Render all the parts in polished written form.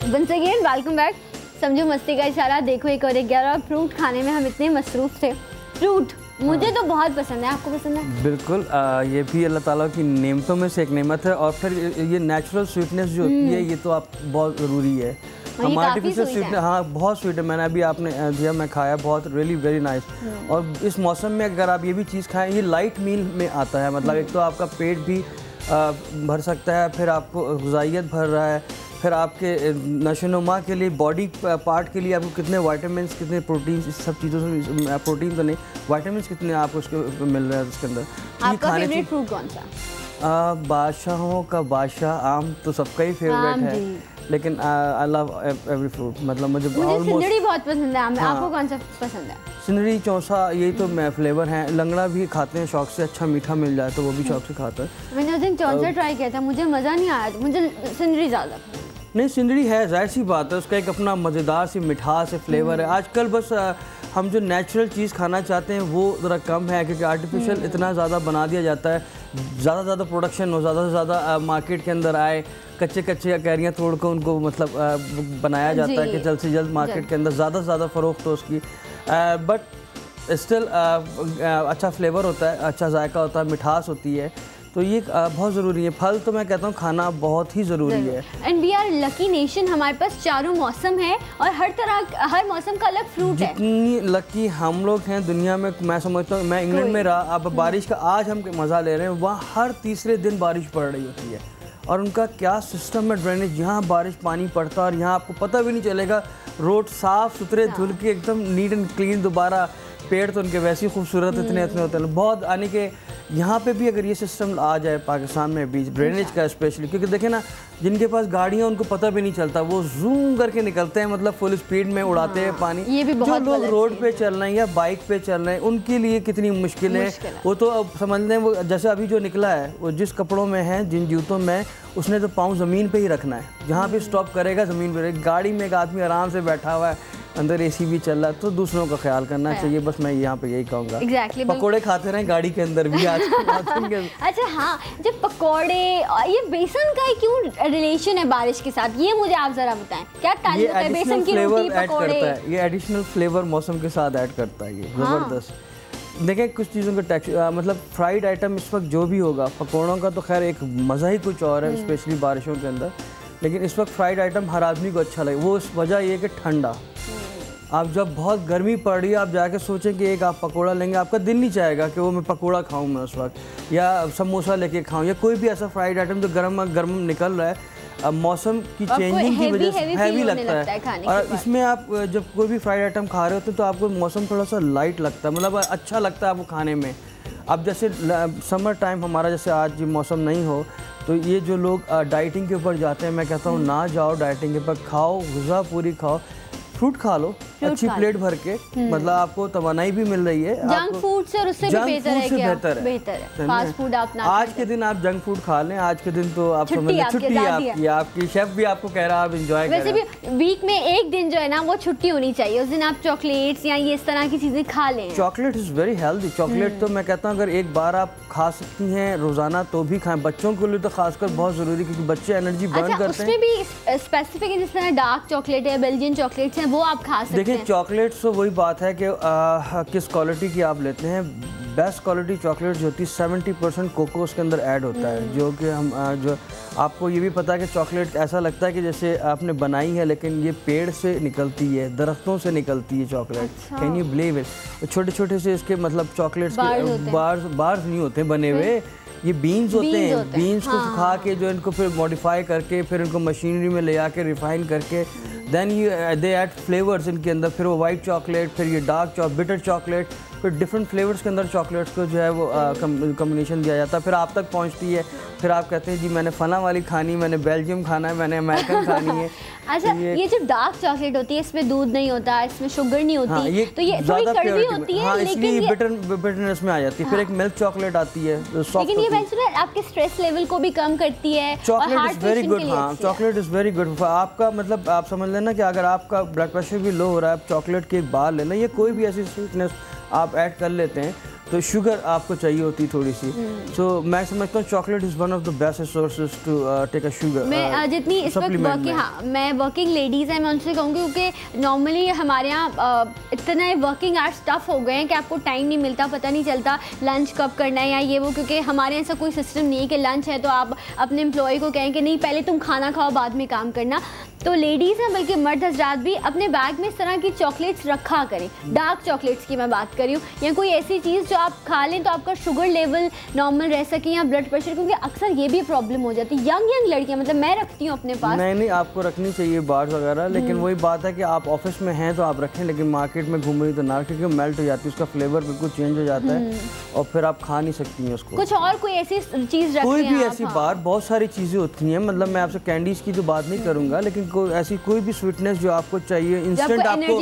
Once again welcome back. समझो मस्ती का इशारा, देखो एक और 11 फ्रूट खाने में हम इतने मसरूफ थे। फ्रूट मुझे तो बहुत पसंद है, आपको पसंद है? बिल्कुल, ये भी अल्लाह ताला की नेमतों में से एक नेमत है। और फिर ये नेचुरल स्वीटनेस जो होती है, ये तो आप बहुत ज़रूरी है। हम आर्टिफिशियल स्वीटनेस, हाँ बहुत स्वीट है, मैंने अभी आपने दिया, मैं खाया, बहुत रियली वेरी नाइस। और इस मौसम में अगर आप ये भी चीज़ खाएं, ये लाइट मील में आता है, मतलब एक तो आपका पेट भी भर सकता है, फिर आपको ग़िज़ाइयत भर रहा है, फिर आपके नशोनुमा के लिए, बॉडी पार्ट के लिए आपको कितने विटामिन्स, कितने प्रोटीन्स, इस सब चीज़ों से, प्रोटीन तो नहीं, विटामिन्स कितने आपको उसके मिल रहे हैं उसके अंदर। आपका फेवरेट फ्रूट कौन सा? बादशाहों का बादशाह आम तो सबका ही फेवरेट है, लेकिन आई लव एवरी फ्रूट, मतलब मुझे सिंदड़ी बहुत पसंद है। आपको कौन सा पसंद है? सिंदड़ी, चौसा, यही तो मैं फ्लेवर हैं। लंगड़ा भी खाते हैं शौक से, अच्छा मीठा मिल जाए तो वो भी शौक से खाता है। मैंने उस दिन चौसा ट्राई किया था, मुझे मज़ा नहीं आया, मुझे सिंदड़ी ज़्यादा। नहीं, सिंदड़ी है, जाहिर सी बात है, उसका एक अपना मज़ेदार सी मिठास है, फ्लेवर है। आजकल बस हम जो नेचुरल चीज़ खाना चाहते हैं वो ज़रा कम है, क्योंकि आर्टिफिशियल इतना ज़्यादा बना दिया जाता है, ज़्यादा से ज़्यादा प्रोडक्शन हो, ज़्यादा से ज़्यादा मार्केट के अंदर आए, कच्चे कैरियाँ तोड़ कर उनको मतलब बनाया जाता है कि जल्द से जल्द मार्केट के अंदर ज़्यादा से ज़्यादा फ़रोख्त हो उसकी। बट स्टिल अच्छा फ्लेवर होता है, अच्छा जायका होता है, मिठास होती है, तो ये बहुत ज़रूरी है। फल तो मैं कहता हूँ खाना बहुत ही ज़रूरी है। And we are lucky nation, हमारे पास चारों मौसम है और हर मौसम का अलग फ्रूट है। जितनी लकी हम लोग हैं दुनिया में, मैं समझता हूँ, मैं इंग्लैंड में रहा, अब बारिश का आज हम मज़ा ले रहे हैं, वहाँ हर तीसरे दिन बारिश पड़ रही होती है, और उनका क्या सिस्टम है ड्रेनेज, यहाँ बारिश पानी पड़ता और यहाँ आपको पता भी नहीं चलेगा, रोड साफ़ सुथरे धुल के एकदम नीट एंड क्लीन, दोबारा पेड़ तो उनके वैसे ही खूबसूरत इतने होते हैं बहुत, यानी कि यहाँ पे भी अगर ये सिस्टम आ जाए पाकिस्तान में भी, ड्रेनेज का स्पेशली, क्योंकि देखें ना, जिनके पास गाड़ियाँ उनको पता भी नहीं चलता, वो जूम करके निकलते हैं, मतलब फुल स्पीड में उड़ाते हैं पानी। ये भी बहुत जो लोग रोड पे चल रहे हैं या बाइक पे चल रहे हैं, उनके लिए कितनी मुश्किल है वो तो अब समझ लें। वो जैसे अभी जो निकला है, वो जिस कपड़ों में है, जिन जूतों में, उसने तो पाँव ज़मीन पे ही रखना है, जहाँ पे स्टॉप करेगा ज़मीन पे। गाड़ी में एक आदमी आराम से बैठा हुआ है, अंदर एसी भी चल रहा है, तो दूसरों का ख्याल करना चाहिए, बस मैं यहाँ पे यही कहूँगा। Exactly, पकोड़े खाते रहें गाड़ी के अंदर भी आज अच्छा हाँ, जब पकोड़े, ये बेसन का क्यों रिलेशन है बारिश के साथ, ये मुझे आप जरा बताएं, क्या ताल्लुक है बेसन की रोटी पकोड़े? ये एडिशनल फ्लेवर मौसम के साथ ऐड करता है, ये ज़बरदस्त। देखें कुछ चीज़ों का टेक्सचर, मतलब फ्राइड आइटम इस वक्त जो भी होगा, पकौड़ों का तो खैर एक मज़ा ही कुछ और है, स्पेशली बारिशों के अंदर, लेकिन इस वक्त फ्राइड आइटम हर आदमी को अच्छा लगे। वो इस वजह ये कि ठंडा, आप जब बहुत गर्मी पड़ रही है, आप जाके सोचें कि एक आप पकोड़ा लेंगे, आपका दिल नहीं चाहेगा कि वो मैं पकोड़ा खाऊं मैं उस वक्त, या समोसा लेके खाऊं, या कोई भी ऐसा फ्राइड आइटम जो गर्म गर्म निकल रहा है। अब मौसम की चेंजिंग की वजह से हैवी लगता है, और इसमें आप जब कोई भी फ्राइड आइटम खा रहे होते हैं तो आपको मौसम थोड़ा सा लाइट लगता है, मतलब अच्छा लगता है आपको खाने में। अब जैसे समर टाइम हमारा, जैसे आज मौसम नहीं हो, तो ये जो लोग डाइटिंग के ऊपर जाते हैं, मैं कहता हूँ ना जाओ डाइटिंग के ऊपर, खाओ ग़िज़ा पूरी खाओ, फ्रूट खा लो अच्छी प्लेट भर के, मतलब आपको तवानाई भी मिल रही है। जंक फूड से और उससे भी बेहतर है क्या? बेहतर है फास्ट फूड आप ना आज के दिन आप जंक फूड खा लें, आज के दिन तो आप समझ लें छुट्टी है आपकी शेफ भी आपको कह रहा है आप एंजॉय करें। वैसे भी वीक में एक दिन जो है ना वो छुट्टी होनी चाहिए, उस दिन आप चॉकलेट्स या ये इस तरह की चीज़ें खा लें। Chocolate is very healthy, chocolate तो मैं कहता हूँ अगर एक बार आप खा सकती हैं रोज़ाना तो भी खाएं, बच्चों के लिए तो खासकर बहुत ज़रूरी, क्योंकि बच्चे एनर्जी बर्न करते हैं। उसमें भी स्पेसिफिक है, जिस तरह डार्क चॉकलेट है, बेल्जियन चॉकलेट्स हैं, वो आप खा सकते हैं। देखिए चॉकलेट्स तो वही बात है कि किस क्वालिटी की आप लेते हैं। बेस्ट क्वालिटी चॉकलेट जो होती है 70% कोको उसके अंदर ऐड होता है, जो कि हम जो आपको ये भी पता है कि चॉकलेट ऐसा लगता है कि जैसे आपने बनाई है, लेकिन ये पेड़ से निकलती है, दरख्तों से निकलती है chocolate. Can you believe it? छोटे छोटे से इसके मतलब चॉकलेट्स के बार्स नहीं होते बने हुए, ये बीन्स होते हैं। बीन्स को सुखा के जो इनको फिर मॉडिफाई करके फिर इनको मशीनरी में ले आके रिफाइन करके देन दे ऐड फ्लेवर्स इनके अंदर, फिर वो वाइट चॉकलेट, फिर ये डार्क बिटर चॉकलेट, फिर डिफरेंट फ्लेवर्स के अंदर चॉकलेट्स को जो है वो कम्बिनेशन दिया जाता है, फिर आप तक पहुंचती है, फिर आप कहते हैं जी मैंने फला वाली खानी, मैंने बेल्जियम खाना है, मैंने अमेरिकन खानी है। अच्छा ये जो डार्क चॉकलेट होती है इसमें दूध नहीं होता, इसमें शुगर नहीं होती, हाँ, तो ये थोड़ी कड़वी होती है, हाँ, लेकिन ये बिटरनेस में आ जाती है। फिर एक मिल्क चॉकलेट आती है, लेकिन ये वैसे आपके स्ट्रेस लेवल को भी कम करती है। चॉकलेट इज़ वेरी गुड, हाँ चॉकलेट इज़ वेरी गुड आपका, मतलब आप समझ लेना कि अगर आपका ब्लड प्रेशर भी लो हो रहा है, आप चॉकलेट की एक बार लेना, ये कोई भी ऐसी स्वीटनेस आप ऐड कर लेते हैं तो शुगर आपको चाहिए होती है थोड़ी सी। सो मैं समझता हूँ chocolate is one of the best sources to take a sugar. मैं जितनी इस वक्त मैं वर्किंग लेडीज़ हैं, मैं उनसे कहूँगी क्योंकि नॉर्मली हमारे यहाँ इतने वर्किंग आवर्स टफ हो गए हैं कि आपको टाइम नहीं मिलता, पता नहीं चलता लंच कब करना है या ये वो, क्योंकि हमारे यहाँ ऐसा कोई सिस्टम नहीं है कि लंच है तो आप अपने एम्प्लॉय को कहें कि नहीं पहले तुम खाना खाओ बाद में काम करना। तो लेडीज़ हैं बल्कि मर्द हजरात भी अपने बैग में इस तरह की चॉकलेट्स रखा करें। डार्क चॉकलेट्स की मैं बात कर रही हूँ, या कोई ऐसी चीज़ जो आप खा लें तो आपका शुगर लेवल नॉर्मल रह सके या ब्लड प्रेशर, क्योंकि अक्सर ये भी प्रॉब्लम हो जाती है यंग लड़कियाँ, मतलब मैं रखती हूँ अपने पास। नहीं आपको रखनी चाहिए बार्स वगैरह, लेकिन वही बात है कि आप ऑफिस में हैं तो आप रखें, लेकिन मार्केट में घूम रही तो ना, क्योंकि मेल्ट हो जाती है, उसका फ्लेवर बिल्कुल चेंज हो जाता है और फिर आप खा नहीं सकती हैं उसको। कुछ और कोई ऐसी चीज़ रखें, कोई भी ऐसी बार बहुत सारी चीज़ें होती हैं, मतलब मैं आपसे कैंडीज़ की तो बात नहीं करूँगा, लेकिन ऐसी कोई स्वीटनेस जो आपको चाहिए, इंस्टेंट आपको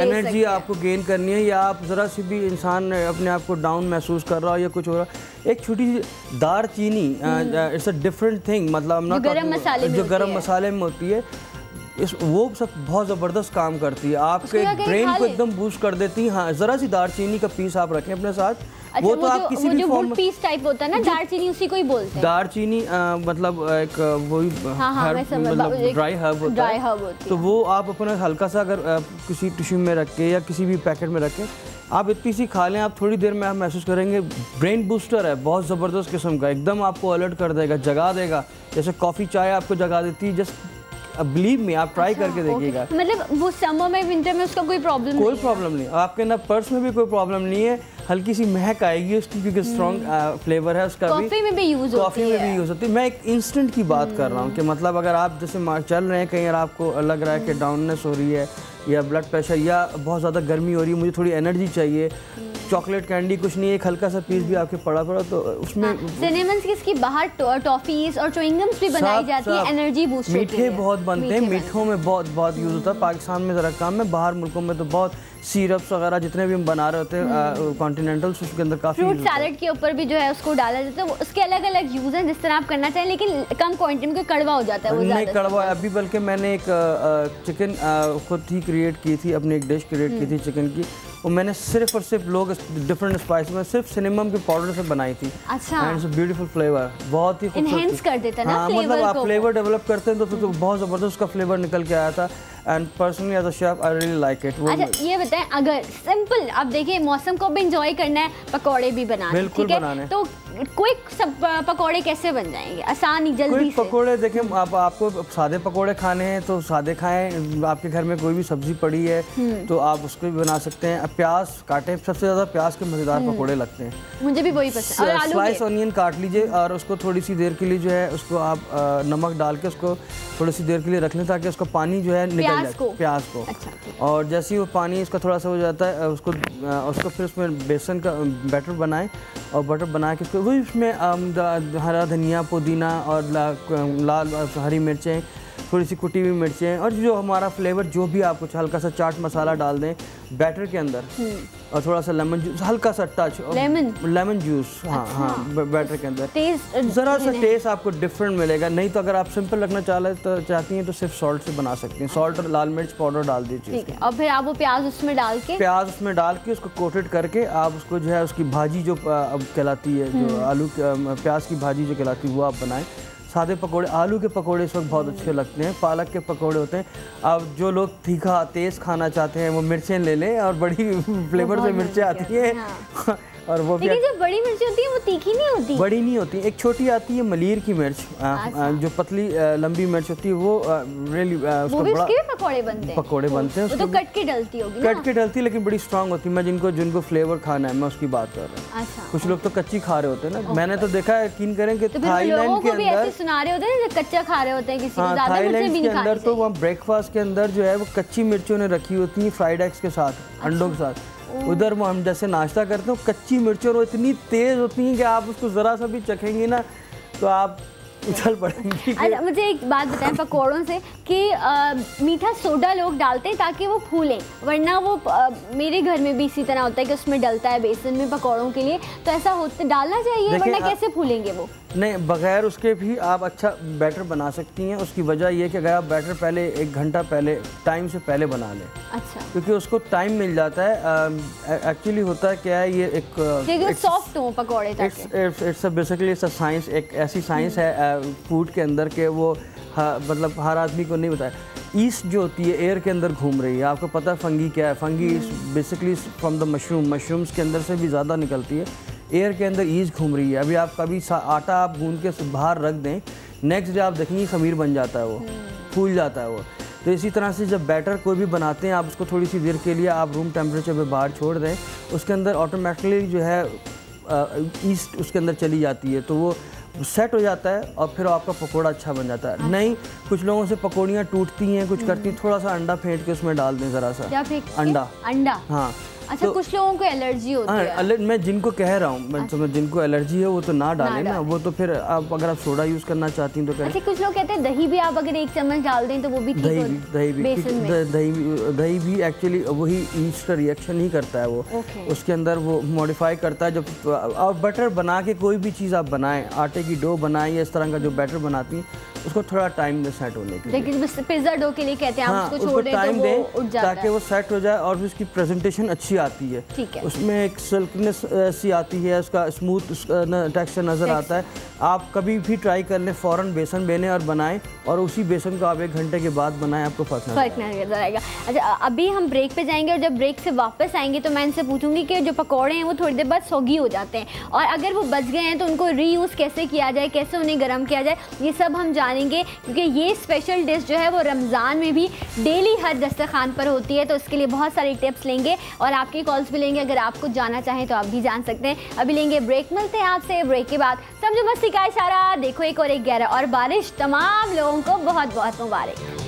एनर्जी आपको गेन करनी है, या आप ज़रा सी भी इंसान अपने आप को डाउन महसूस कर रहा हो या कुछ हो रहा, एक छोटी सी दार चीनी, इट्स अ डिफरेंट थिंग, मतलब जो गरम मसाले में होती है, वो सब बहुत ज़बरदस्त काम करती है, आपके ब्रेन को एकदम बूस्ट कर देती है। हाँ, ज़रा सी दारचीनी का पीस आप रखें अपने साथ। अच्छा, वो तो आप किसी भी फॉर्म में पीस टाइप होता है ना, दारचीनी उसी को ही बोलते हैं। दारचीनी मतलब एक वही मतलब ड्राई हर्ब होता है, तो वो आप अपना हल्का सा अगर किसी टिश्यू में रख के या किसी भी पैकेट में रख के आप इतनी सी खा लें, आप थोड़ी देर में आप महसूस करेंगे ब्रेन बूस्टर है, बहुत ज़बरदस्त किस्म का, एकदम आपको अलर्ट कर देगा, जगा देगा, जैसे कॉफ़ी चाय आपको जगा देती है। जस्ट बिलीव में आप ट्राई करके देखिएगा। मतलब वो समर में विंटर में उसका कोई प्रॉब्लम नहीं, आपके ना पर्स में भी कोई प्रॉब्लम नहीं है, हल्की सी महक आएगी उसकी, क्योंकि स्ट्रॉन्ग फ्लेवर है उसका। कॉफ़ी में भी यूज़ होती है। मैं एक इंस्टेंट की बात कर रहा हूँ कि मतलब अगर आप जैसे चल रहे हैं कहीं और आपको लग रहा है कि डाउननेस हो रही है या ब्लड प्रेशर या बहुत ज़्यादा गर्मी हो रही है, मुझे थोड़ी एनर्जी चाहिए, चॉकलेट कैंडी कुछ नहीं है, एक हल्का सा पीस भी आपके पड़ा तो उसमें सिनेमन की बाहर टॉफीज और च्युइंगम्स भी बनाई जाती है, एनर्जी बूस्ट होती है। मीठे बहुत बनते हैं, मीठों में बहुत यूज़ होता है, पाकिस्तान में ज़रा कम है, बाहर मुल्कों में तो बहुत सिरप्स वगैरह जितने भी हम बना रहे होते हैं कॉन्टिनेंटल्स, उसके अंदर काफ़ी फ्रूट सैलेड के ऊपर भी जो है उसको डाला जाता है, उसके अलग अलग यूज़ हैं जिस तरह आप करना चाहें, लेकिन कम क्वांटिटी में, कड़वा हो जाता है वो। नहीं कड़वा है अभी, बल्कि मैंने एक चिकन खुद ही क्रिएट की थी, अपनी एक डिश क्रिएट की थी चिकन की, वो मैंने सिर्फ और सिर्फ लोग डिफरेंट स्पाइस में सिर्फ सिनेमम के पाउडर से बनाई थी। अच्छा, and it's a beautiful flavour, बहुत ही एनहांस कर देता है ना फ्लेवर मतलब आप फ्लेवर डेवलप करते हैं तो बहुत ज़बरदस्त उसका फ्लेवर निकल के आया था। And personally as a chef I really like it. अच्छा ये बताएं, अगर सिंपल आप देखिए मौसम को भी एंजॉय करना है, पकौड़े भी बनाने, बिल्कुल बनाने, तो क्विक सब पकौड़े कैसे बन जाएंगे आसानी जल्दी से? पकौड़े देखें, आपको सादे पकौड़े खाने हैं तो सादे खाएं, आपके घर में कोई भी सब्जी पड़ी है तो आप उसको भी बना सकते हैं। प्याज काटें, सबसे ज़्यादा प्याज के मज़ेदार पकौड़े लगते हैं, मुझे भी वही पसंद है। और स्लाइस ऑनियन काट लीजिए और उसको थोड़ी सी देर के लिए जो है उसको आप नमक डाल के उसको थोड़ी सी देर के लिए रख लें ताकि उसका पानी जो है निकल जाए, प्याज को। अच्छा, और जैसे ही वो पानी इसका थोड़ा सा हो जाता है उसको फिर उसमें बेसन का बैटर बनाएं और बटर बना के उसको वही उसमें हरा धनिया, पुदीना और लाल हरी मिर्चें, थोड़ी सी कुटी हुई मिर्चें और जो हमारा फ्लेवर जो भी आप कुछ हल्का सा चाट मसाला डाल दें बैटर के अंदर और थोड़ा सा लेमन जूस, हल्का सा टच लेमन जूस, हाँ अच्छा। हाँ बैटर के अंदर ज़रा सा टेस्ट आपको डिफरेंट मिलेगा। नहीं तो अगर आप सिंपल रखना चाहती हैं तो सिर्फ सॉल्ट से बना सकती हैं, सॉल्ट और लाल मिर्च पाउडर डाल दीजिए और फिर आप वो प्याज उसमें डाल के उसको कोटेड करके आप उसको जो है उसकी भाजी जो कहलाती है, जो आलू प्याज की भाजी जो कहलाती है वो आप बनाएं। सादे पकोड़े, आलू के पकोड़े इस वक्त बहुत अच्छे लगते हैं, पालक के पकोड़े होते हैं। अब जो लोग तीखा तेज़ खाना चाहते हैं वो मिर्चें ले लें और बड़ी फ्लेवर से मिर्चें आती हैं हाँ। और वो लेकिन जो बड़ी मिर्च होती है वो तीखी नहीं होती, बड़ी नहीं होती, एक छोटी आती है मलीर की मिर्च, जो पतली लंबी मिर्च होती है वो रियली पकोड़े बनते हैं उसको तो कट के डलती होगी, कट के डलती है लेकिन बड़ी स्ट्रांग होती है। मैं जिनको फ्लेवर खाना है मैं उसकी बात कर रहा हूँ। अच्छा। कुछ लोग तो कच्ची खा रहे होते हैं ना, मैंने तो देखा है, यकीन करें कि थाईलैंड के अंदर सुना रहे होते हैं कच्चा खा रहे होते हैं किसी को, थाईलैंड के अंदर तो वहाँ ब्रेकफास्ट के अंदर जो है वो कच्ची मिर्चों ने रखी होती है फ्राइड एग्स के साथ, अंडों के साथ। उधर वो हम जैसे नाश्ता करते हैं कच्ची मिर्चें और इतनी तेज़ होती हैं कि आप उसको ज़रा सा भी चखेंगे ना तो आप उछल पड़ेंगे। अच्छा मुझे एक बात बताएं पकौड़ों से कि मीठा सोडा लोग डालते हैं ताकि वो फूलें, वरना वो मेरे घर में भी इसी तरह होता है कि उसमें डलता है बेसन में पकौड़ों के लिए, तो ऐसा होता डालना चाहिए वरना कैसे फूलेंगे वो? नहीं, बगैर उसके भी आप अच्छा बैटर बना सकती हैं। उसकी वजह ये कि अगर आप बैटर पहले 1 घंटा पहले टाइम से पहले बना लें। अच्छा। क्योंकि उसको टाइम मिल जाता है। एक्चुअली होता है क्या है, ये एक सॉफ्ट हो पकौड़े ताकि it's basically it's a science, एक ऐसी साइंस है फूड के अंदर के वो मतलब हर आदमी को नहीं बताया। ईस्ट जो होती है एयर के अंदर घूम रही है, आपको पता है फंगी क्या है? Fungi basically from the mushrooms के अंदर से भी ज़्यादा निकलती है। एयर के अंदर ईस्ट घूम रही है। अभी आप कभी आटा आप गूंद के बाहर रख दें, नेक्स्ट डे आप देखेंगे खमीर बन जाता है, वो फूल जाता है वो। तो इसी तरह से जब बैटर कोई भी बनाते हैं, आप उसको थोड़ी सी देर के लिए आप रूम टेम्परेचर पे बाहर छोड़ दें, उसके अंदर ऑटोमेटिकली जो है ईस्ट उसके अंदर चली जाती है, तो वो सेट हो जाता है और फिर आपका पकोड़ा अच्छा बन जाता है। नहीं, कुछ लोगों से पकौड़ियाँ टूटती हैं, कुछ करती, थोड़ा सा अंडा फेंट के उसमें डाल दें ज़रा सा। अंडा। हाँ। अच्छा, तो कुछ लोगों को एलर्जी होती है। मैं जिनको कह रहा हूँ, जिनको एलर्जी है वो तो ना डालें ना, वो तो फिर आप अगर आप सोडा यूज़ करना चाहती हैं तो करें। अच्छा, कुछ लोग कहते हैं दही भी आप अगर 1 चम्मच डाल दें तो वो भी दही भी एक्चुअली वही ईस्ट का रिएक्शन ही करता है, वो उसके अंदर वो मॉडिफाई करता है। जब आप बटर बना के कोई भी चीज़ आप बनाएं, आटे की डो बनाएं या इस तरह का जो बैटर बनाती हैं, उसको थोड़ा टाइम में सेट होने के लिए। लेकिन पिज़्ज़ा डो के लिए कहते हैं आप उसको छोड़ दें तो वो उठ जाता है, ताकि वो सेट हो जाए और उसकी प्रेजेंटेशन अच्छी आती है। ठीक है। उसमें एक सिल्कनेस सी आती है, उसका स्मूथ टेक्सचर नज़र आता है। आप कभी भी ट्राई कर लें, फ़ौरन बेसन बेने और बनाएं, और उसी बेसन को आप 1 घंटे के बाद बनाएं, आपको फ़र्क नजर आएगा। अच्छा, अभी हम ब्रेक पे जाएंगे और जब ब्रेक से वापस आएंगे तो मैं इनसे पूछूंगी कि जो पकौड़े हैं वो थोड़ी देर बाद सौगी हो जाते हैं, और अगर वो बच गए हैं तो उनको रीयूज़ कैसे किया जाए, कैसे उन्हें गर्म किया जाए, ये सब हम जानेंगे। क्योंकि ये स्पेशल डिश जो है वो रमज़ान में भी डेली हर दस्तरखान पर होती है, तो इसके लिए बहुत सारी टिप्स लेंगे और आपकी कॉल्स भी लेंगे। अगर आप कुछ जानना चाहें तो आप भी जान सकते हैं। अभी लेंगे ब्रेक, मिलते हैं आपसे ब्रेक के बाद। समझो मस्ती का इशारा, देखो 1 और 11 और बारिश, तमाम लोगों को बहुत बहुत मुबारक।